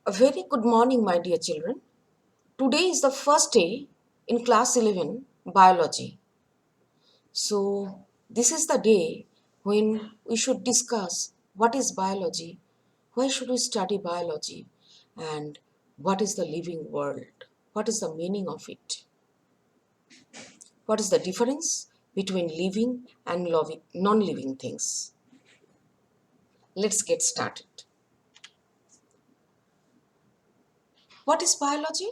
A very good morning, my dear children. Today is the first day in class 11 biology. So, this is the day when we should discuss what is biology, why should we study biology, and what is the living world, what is the meaning of it, what is the difference between living and non living things. Let's get started. What is biology?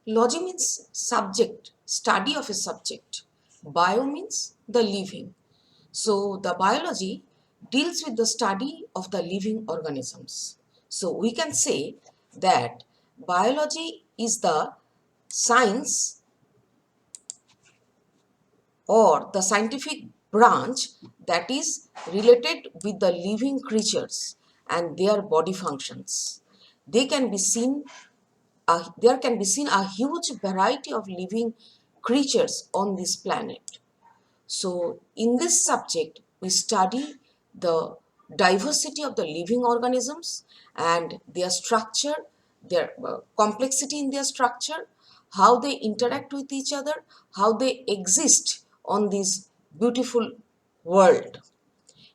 Logi means subject, study of a subject. Bio means the living. So the biology deals with the study of the living organisms. So we can say that biology is the science or the scientific branch that is related with the living creatures and their body functions. They can be seen there can be seen a huge variety of living creatures on this planet. So, in this subject, we study the diversity of the living organisms and their structure, their complexity in their structure, how they interact with each other, how they exist on this beautiful world.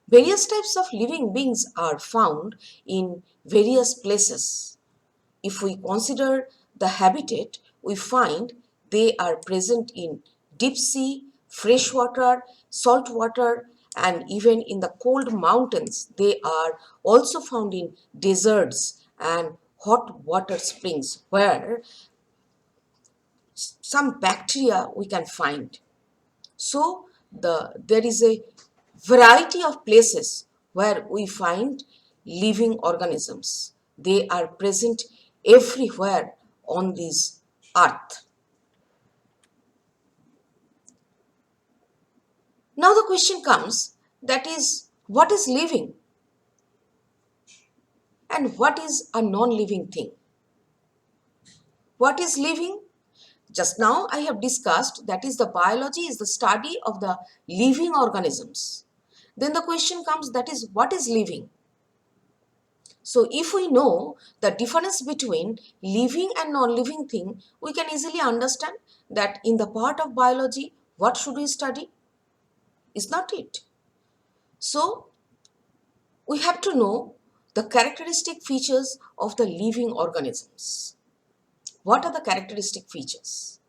Various types of living beings are found in various places. If we consider the habitat, we find they are present in deep sea, freshwater, salt water, and even in the cold mountains. They are also found in deserts and hot water springs where some bacteria we can find. So there is a variety of places where we find living organisms. They are present everywhere on this earth. Now the question comes, that is, what is living and what is a non-living thing? What is living? Just now I have discussed that is the biology is the study of the living organisms. Then the question comes, that is, what is living? So if we know the difference between living and non-living thing, we can easily understand that in the part of biology, what should we study? Is not it? So we have to know the characteristic features of the living organisms. What are the characteristic features?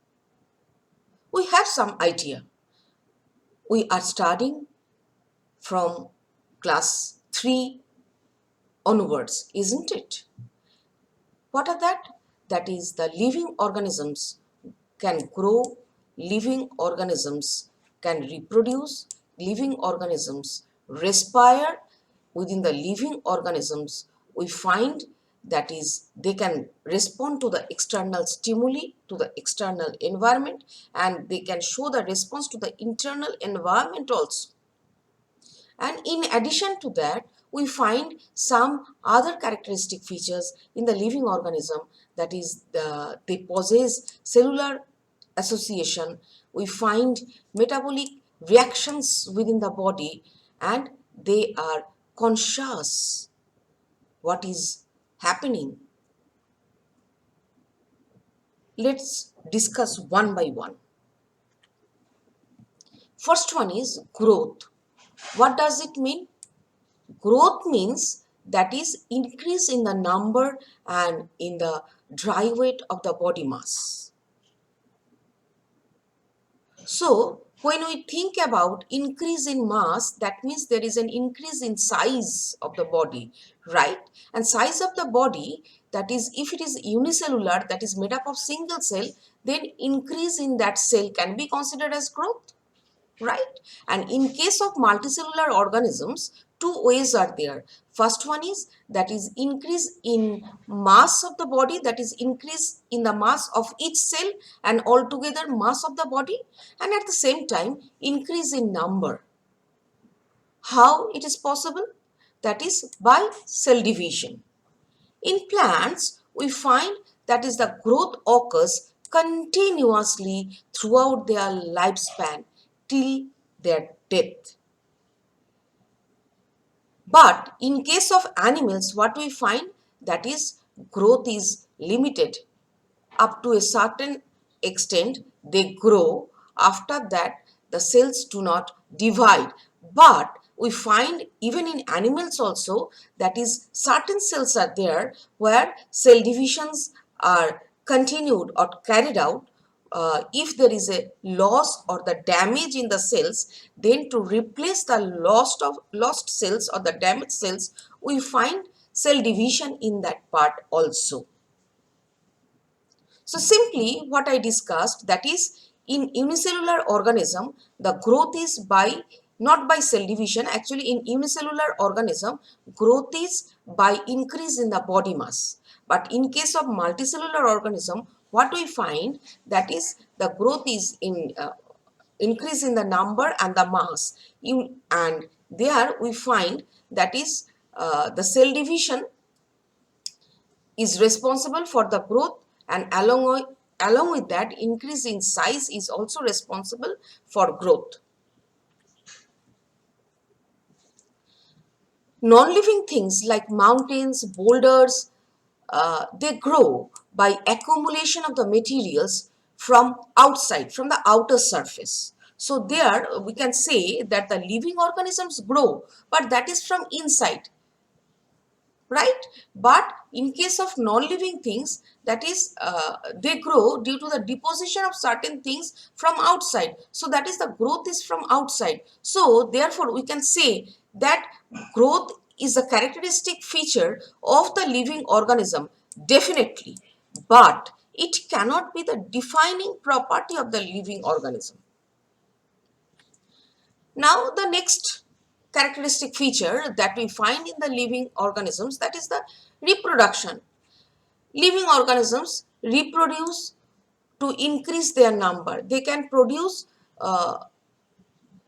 We have some idea. We are studying from class 3 onwards, isn't it? What are that? That is, the living organisms can grow, living organisms can reproduce, living organisms respire. Within the living organisms, we find that is, they can respond to the external stimuli, to the external environment, and they can show the response to the internal environment also. And in addition to that, we find some other characteristic features in the living organism, that is, they possess cellular association. We find metabolic reactions within the body, and they are conscious what is happening. Let's discuss one by one. First one is growth. What does it mean? Growth means that is increase in the number and in the dry weight of the body mass. So when we think about increase in mass, that means there is an increase in size of the body, right? And size of the body, that is, if it is unicellular, that is made up of single cell, then increase in that cell can be considered as growth, right? And in case of multicellular organisms, two ways are there. First one is that is increase in mass of the body, that is increase in the mass of each cell and altogether mass of the body, and at the same time increase in number. How it is possible? That is by cell division. In plants, we find that is the growth occurs continuously throughout their lifespan till their death. But in case of animals, what we find? that is growth is limited up to a certain extent. They grow. After that, the cells do not divide. But we find even in animals also, that is, certain cells are there where cell divisions are continued or carried out. If there is a loss or the damage in the cells, then to replace the lost cells or the damaged cells, we find cell division in that part also. So simply what I discussed, that is, in unicellular organism, the growth is by not by cell division. Actually, in unicellular organism, growth is by increase in the body mass. But in case of multicellular organism, what we find, that is, the growth is in increase in the number and the mass. And there we find, that is, the cell division is responsible for the growth, and along with that, increase in size is also responsible for growth. Non-living things like mountains, boulders, they grow by accumulation of the materials from outside, from the outer surface. So there we can say that the living organisms grow, but that is from inside, right? But in case of non-living things, that is, they grow due to the deposition of certain things from outside. So that is, the growth is from outside. So therefore we can say that growth is a characteristic feature of the living organism, definitely, but it cannot be the defining property of the living organism. Now, the next characteristic feature that we find in the living organisms, that is the reproduction. Living organisms reproduce to increase their number. They can produce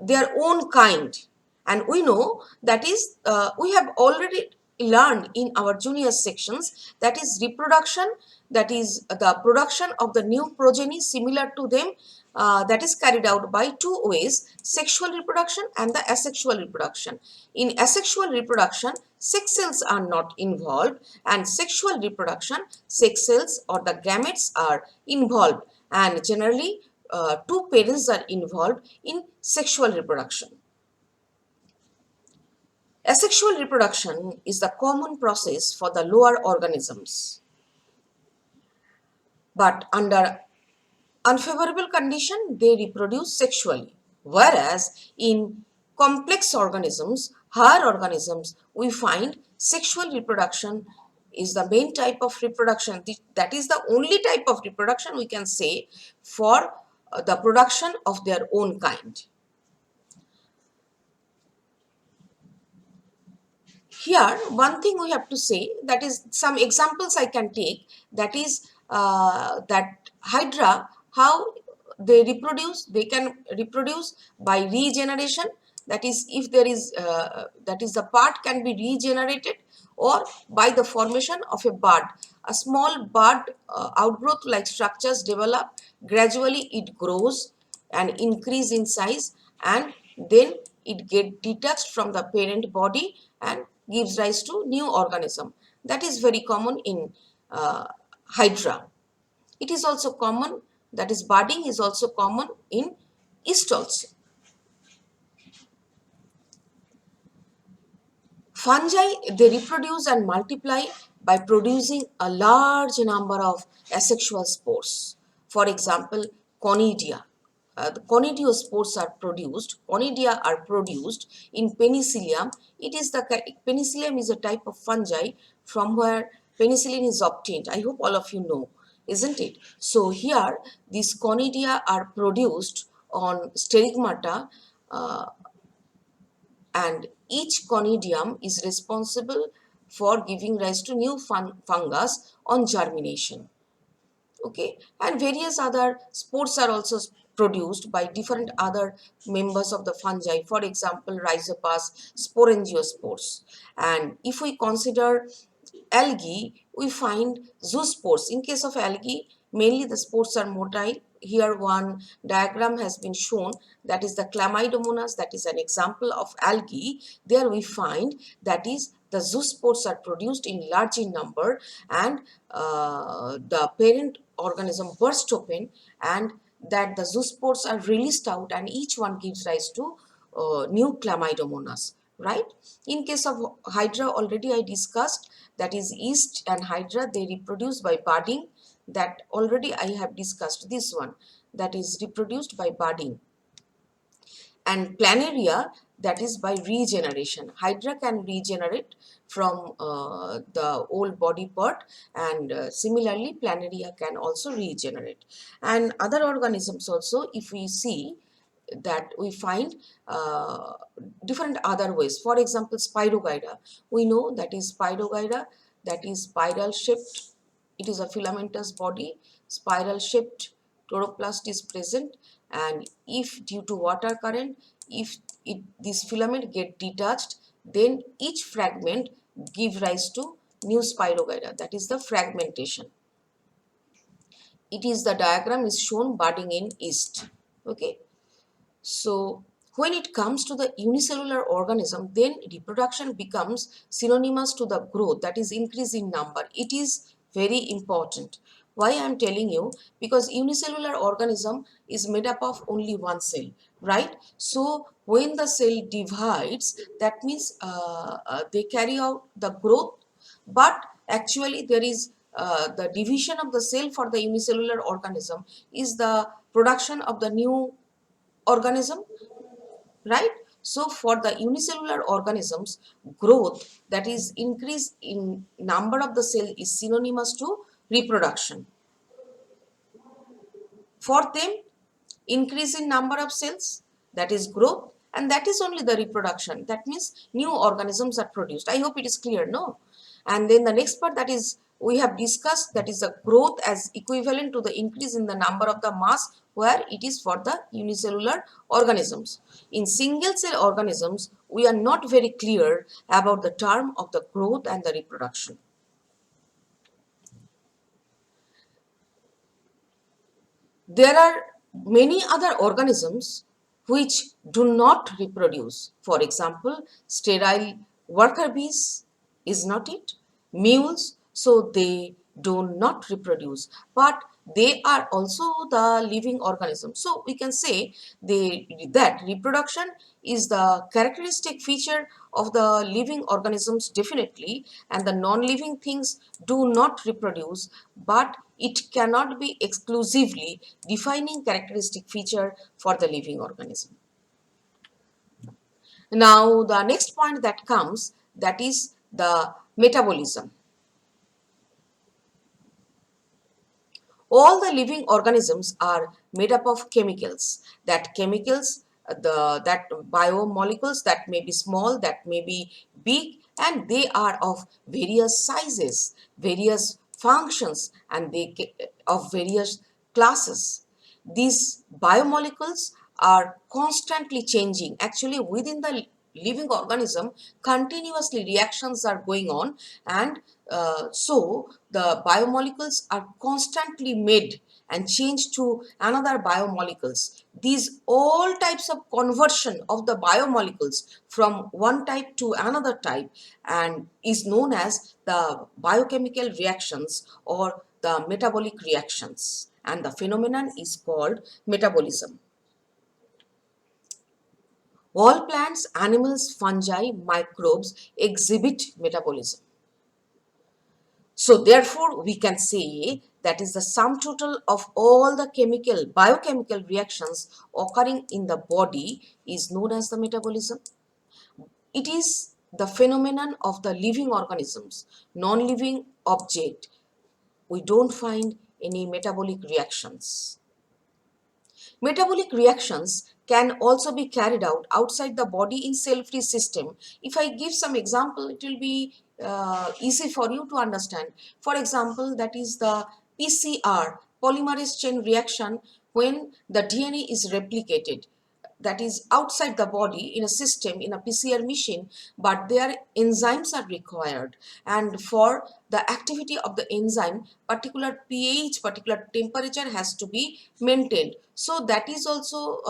their own kind, and we know, that is, we have already learned in our junior sections, that is reproduction, that is the production of the new progeny similar to them, that is carried out by two ways: sexual reproduction and the asexual reproduction. In asexual reproduction, sex cells are not involved, and sexual reproduction, sex cells or the gametes are involved, and generally two parents are involved in sexual reproduction. Asexual reproduction is the common process for the lower organisms, but under unfavorable condition they reproduce sexually, whereas in complex organisms, higher organisms, we find sexual reproduction is the main type of reproduction. That is the only type of reproduction we can say for the production of their own kind. Here, one thing we have to say, that is, some examples I can take, that is, that Hydra, how they can reproduce by regeneration. That is, if there is, that is, the part can be regenerated, or by the formation of a bud. A small bud outgrowth like structures develop. Gradually it grows and increase in size, and then it get detached from the parent body and gives rise to new organism. That is very common in Hydra. It is also common, that is, budding is also common in yeast also. Fungi, they reproduce and multiply by producing a large number of asexual spores. For example, conidia. The conidiospores are produced. Conidia are produced in Penicillium. Penicillium is a type of fungi from where penicillin is obtained. I hope all of you know, isn't it? So here, these conidia are produced on sterigmata, and each conidium is responsible for giving rise to new fungus on germination. Okay, and various other spores are also produced by different other members of the fungi, for example rhizopas, sporangiospores. And if we consider algae, we find zoospores. In case of algae, mainly the spores are motile, here one diagram has been shown, that is the Chlamydomonas, that is an example of algae. There we find that is the zoospores are produced in large in number, and the parent organism bursts open, and that the zoospores are released out, and each one gives rise to new Chlamydomonas, right? In case of Hydra, already I discussed, that is yeast and Hydra, they reproduce by budding. That already I have discussed. This one, that is reproduced by budding. And Planaria, that is by regeneration. Hydra can regenerate from the old body part, and similarly Planaria can also regenerate. And other organisms also, if we see, that we find different other ways. For example, Spirogyra, we know that is Spirogyra, that is spiral shaped. It is a filamentous body, spiral shaped chloroplast is present, and if due to water current, if this filament get detached, then each fragment give rise to new Spirogyra, that is the fragmentation. It is the diagram is shown budding in yeast. Okay. So when it comes to the unicellular organism, then reproduction becomes synonymous to the growth, that is increase in number. It is very important. Why I am telling you? Because unicellular organism is made up of only one cell, right? So when the cell divides, that means they carry out the growth, but actually there is the division of the cell for the unicellular organism is the production of the new organism, right? So for the unicellular organisms, growth, that is increase in number of the cell, is synonymous to reproduction. For them, increase in number of cells, that is growth, and that is only the reproduction. That means new organisms are produced. I hope it is clear, no? And then the next part, that is we have discussed, that is the growth as equivalent to the increase in the number of the mass, where it is for the unicellular organisms. In single cell organisms, we are not very clear about the term of the growth and the reproduction. There are many other organisms which do not reproduce. For example, sterile worker bees, is not it? Mules, so they do not reproduce, but they are also the living organisms. So we can say that reproduction is the characteristic feature of the living organisms definitely, and the non-living things do not reproduce, but it cannot be exclusively defining characteristic feature for the living organism. Now the next point that comes, that is the metabolism. All the living organisms are made up of chemicals. That chemicals, that biomolecules, that may be small, that may be big, and they are of various sizes, various functions, and they of various classes. These biomolecules are constantly changing. Actually, within the living organism, continuously reactions are going on, and so the biomolecules are constantly made and changed to another biomolecules. These all types of conversion of the biomolecules from one type to another type and is known as the biochemical reactions or the metabolic reactions, and the phenomenon is called metabolism. All plants, animals, fungi, microbes exhibit metabolism. So therefore, we can say that is the sum total of all the biochemical reactions occurring in the body is known as the metabolism. It is the phenomenon of the living organisms, non-living object. We don't find any metabolic reactions. Metabolic reactions can also be carried out outside the body in cell-free system. If I give some example, it will be easy for you to understand. For example, that is the PCR, polymerase chain reaction, when the DNA is replicated. that is outside the body in a system, in a PCR machine, but their enzymes are required, and for the activity of the enzyme, particular pH, particular temperature has to be maintained. So that is also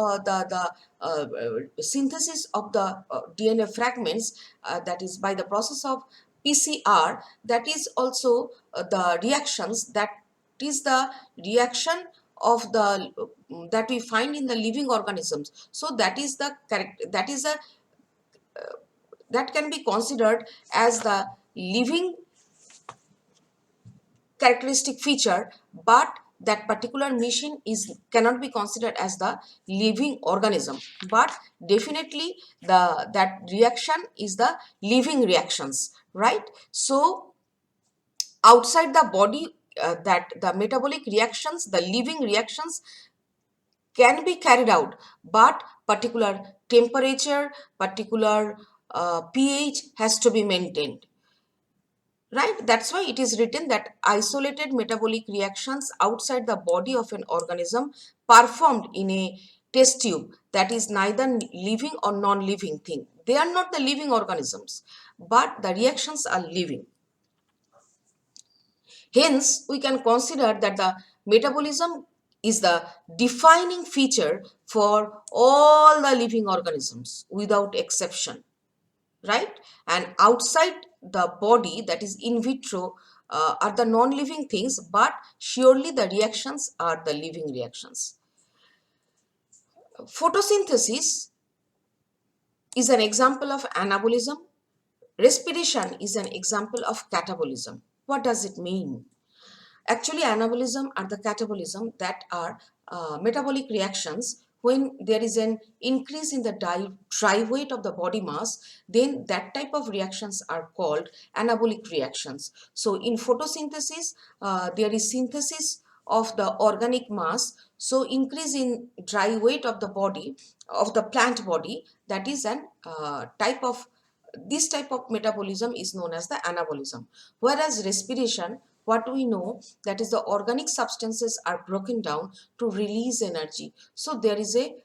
synthesis of the DNA fragments, that is by the process of PCR. That is also the reactions, that is the reaction of the that we find in the living organisms. So that is the correct, that is a that can be considered as the living characteristic feature, but that particular machine is cannot be considered as the living organism, but definitely the that reaction is the living reactions, right? So outside the body, that the metabolic reactions, the living reactions can be carried out, but particular temperature, particular pH has to be maintained, right? That's why it is written that isolated metabolic reactions outside the body of an organism performed in a test tube, that is neither living or non-living thing. They are not the living organisms, but the reactions are living. Hence, we can consider that the metabolism is the defining feature for all the living organisms without exception, right? And outside the body, that is in vitro, are the non-living things, but surely the reactions are the living reactions. Photosynthesis is an example of anabolism. Respiration is an example of catabolism. What does it mean? Actually, anabolism are the catabolism, that are metabolic reactions when there is an increase in the dry weight of the body mass, then that type of reactions are called anabolic reactions. So in photosynthesis, there is synthesis of the organic mass. So increase in dry weight of the body, of the plant body, that is an type of, this type of metabolism is known as the anabolism. Whereas respiration, what we know, that is the organic substances are broken down to release energy. So there is a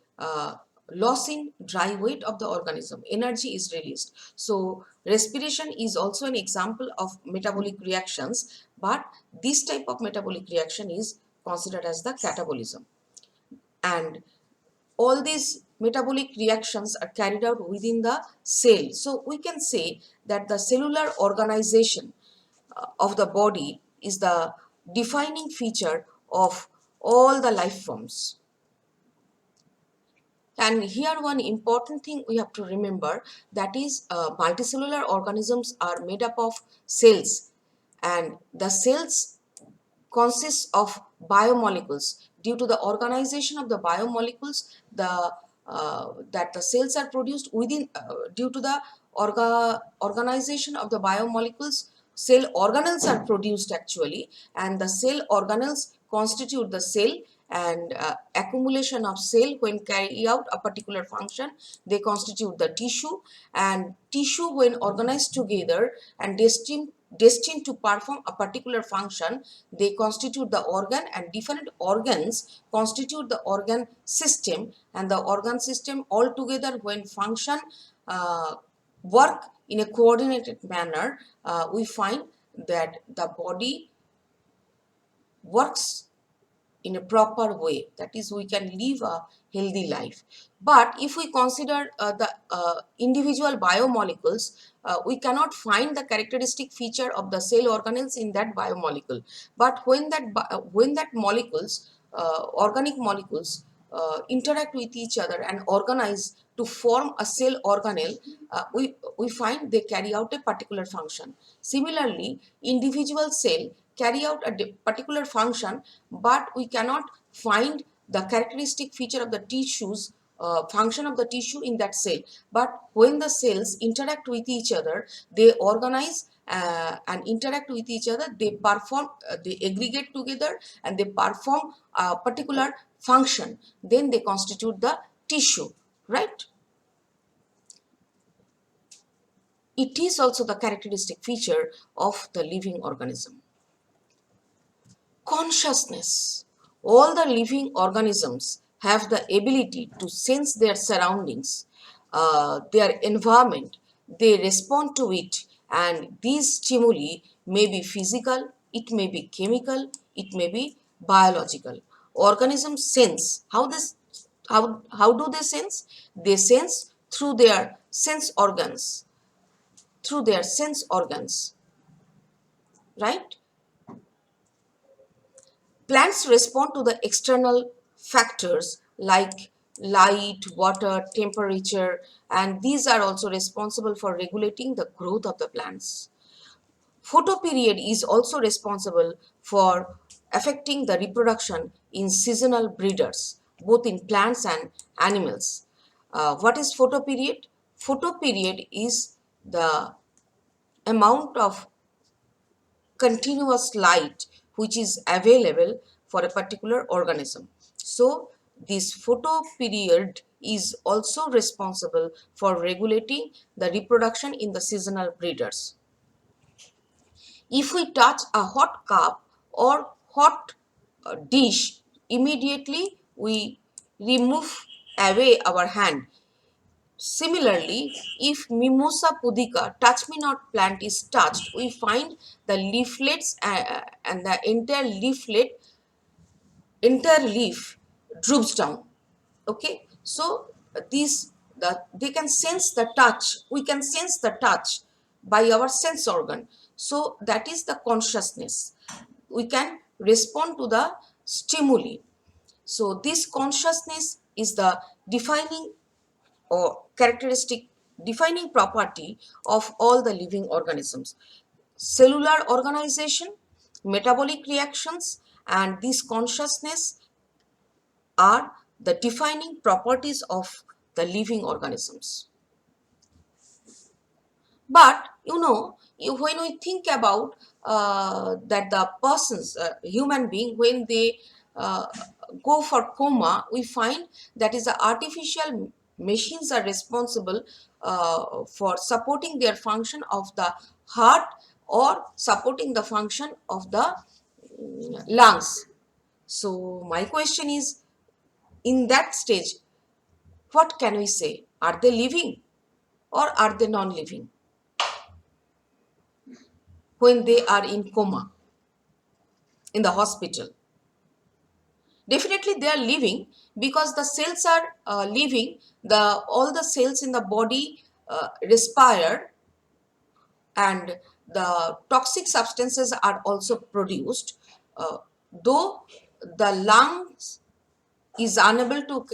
loss in dry weight of the organism, energy is released. So respiration is also an example of metabolic reactions, but this type of metabolic reaction is considered as the catabolism. And all these metabolic reactions are carried out within the cell. So we can say that the cellular organization of the body is the defining feature of all the life forms. And here one important thing we have to remember, that is multicellular organisms are made up of cells, and the cells consists of biomolecules. Due to the organization of the biomolecules, that the cells are produced within, due to the organization of the biomolecules, cell organelles are produced actually, and the cell organelles constitute the cell, and accumulation of cell when carry out a particular function, they constitute the tissue, and tissue when organized together and destined to perform a particular function, they constitute the organ, and different organs constitute the organ system, and the organ system all together when function, work in a coordinated manner, we find that the body works in a proper way, that is we can live a healthy life. But if we consider the individual biomolecules, we cannot find the characteristic feature of the cell organelles in that biomolecule. But when that molecules, organic molecules, interact with each other and organize to form a cell organelle, we find they carry out a particular function. Similarly, individual cell carry out a particular function, but we cannot find the characteristic feature of the tissues, function of the tissue in that cell. But when the cells interact with each other, they organize and interact with each other, they perform, they aggregate together and they perform a particular function, then they constitute the tissue, right? It is also the characteristic feature of the living organism. Consciousness. All the living organisms have the ability to sense their surroundings, their environment. They respond to it, and these stimuli may be physical, it may be chemical, it may be biological. Organisms sense. How do they sense? They sense through their sense organs, right? Plants respond to the external factors like light, water, temperature, and these are also responsible for regulating the growth of the plants. Photoperiod is also responsible for affecting the reproduction in seasonal breeders, both in plants and animals. What is photoperiod? Photoperiod is the amount of continuous light which is available for a particular organism. So this photoperiod is also responsible for regulating the reproduction in the seasonal breeders. If we touch a hot cup or hot dish, immediately we remove away our hand. Similarly, if Mimosa pudica, touch me not plant is touched, we find the leaflets and the entire leaf droops down. Okay, so they can sense the touch. We can sense the touch by our sense organ. So that is the consciousness. We can respond to the stimuli. So this consciousness is the defining or characteristic defining property of all the living organisms. Cellular organization, metabolic reactions, and this consciousness are the defining properties of the living organisms. But when we think about that the persons, human being, when they uh, go for coma, we find that is the artificial machines are responsible for supporting their function of the heart or supporting the function of the lungs. So my question is, in that stage, what can we say? Are they living or are they non-living when they are in coma in the hospital? Definitely they are living because the cells are living. All the cells in the body respire, and the toxic substances are also produced. Uh, though the lungs is unable to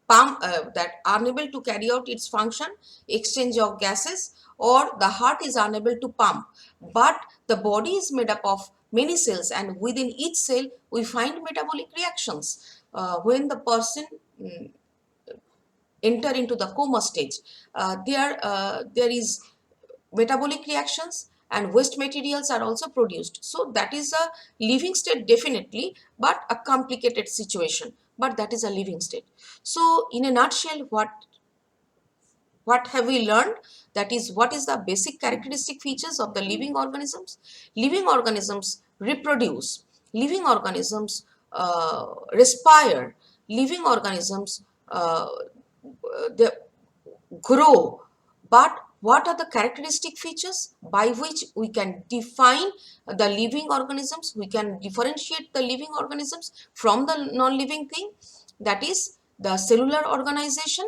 that unable to carry out its function, exchange of gases, or the heart is unable to pump, but the body is made up of many cells, and within each cell we find metabolic reactions. When the person enter into the coma stage, there is metabolic reactions and waste materials are also produced. So that is a living state definitely, but a complicated situation, but that is a living state. So in a nutshell, what have we learned? That is, what is the basic characteristic features of the living organisms? Living organisms reproduce, living organisms respire, living organisms they grow. But what are the characteristic features by which we can define the living organisms? We can differentiate the living organisms from the non-living thing. That is the cellular organization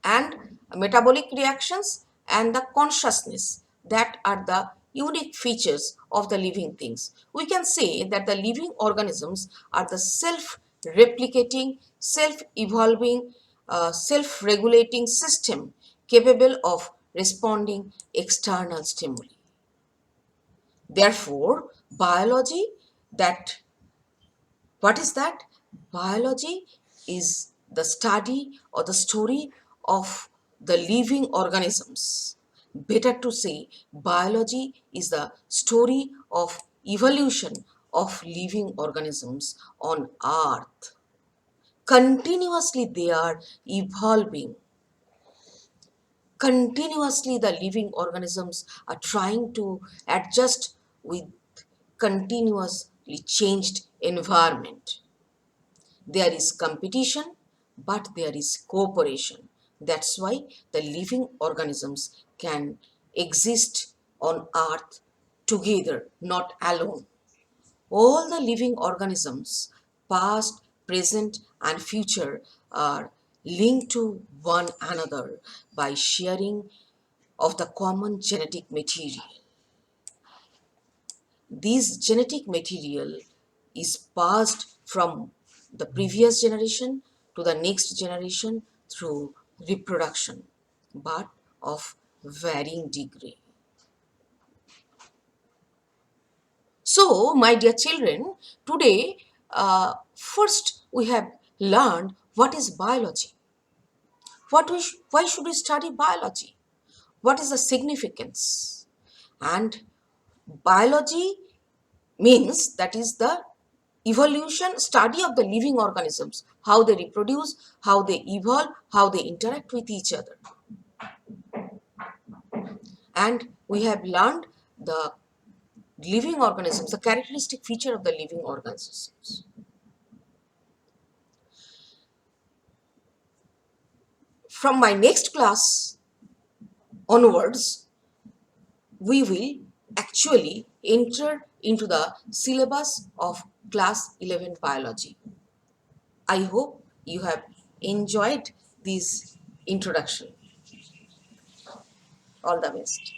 and metabolic reactions and the consciousness. That are the unique features of the living things. We can say that the living organisms are the self-replicating, self-evolving, self-regulating system capable of responding external stimuli. Therefore, biology, that what is that? Biology is the study or the story of the living organisms. Better to say, biology is the story of evolution of living organisms on earth. Continuously they are evolving. Continuously the living organisms are trying to adjust with continuously changed environment. There is competition, but there is cooperation. That's why the living organisms can exist on earth together, not alone. All the living organisms, past, present, and future, are linked to one another by sharing of the common genetic material. This genetic material is passed from the previous generation to the next generation through reproduction, but of varying degree. So, my dear children, today first we have learned what is biology. Why should we study biology? What is the significance? And biology means that is the evolution study of the living organisms, how they reproduce, how they evolve, how they interact with each other. And we have learned the living organisms, the characteristic feature of the living organisms. From my next class onwards, we will actually enter into the syllabus of class 11 biology. I hope you have enjoyed this introduction. All the best.